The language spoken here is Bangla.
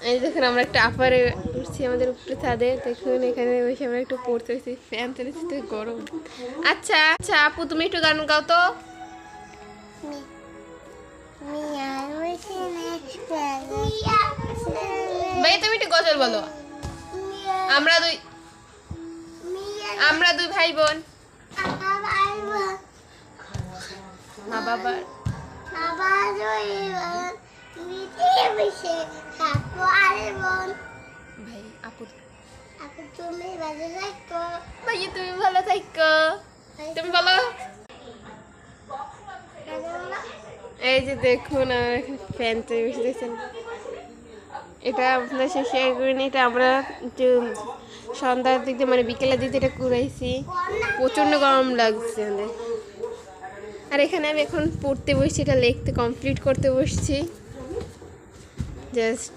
এই দেখুন আমরা একটা আপারে উঠছি আমাদের উপরে ছাদে। দেখুন এখানে বসে আমরা একটু পড়তে হয়েছি, ফ্যান চালিয়েছি তো গরম। আচ্ছা আচ্ছা আপু তুমি একটু গান গাও তো। ভাই তুমি একটু গজল বলো। আমরা দুই ভাই বোন, মা বাবার ভাই আপু ভাইয়া তুমি ভালো থাকো। তুমি বলো। এই যে দেখুন আমার ফ্যান তৈরি বসে দেখছেন, এটা আপনার সাথে শেয়ার করিনি। এটা আমরা একটু সন্ধ্যার দিক দিয়ে মানে বিকেলের দিক দিয়ে এটা কুড়াইছি, প্রচণ্ড গরম লাগছে আমাদের। আর এখানে আমি এখন পড়তে বসছি, এটা লিখতে কমপ্লিট করতে বসছি জাস্ট।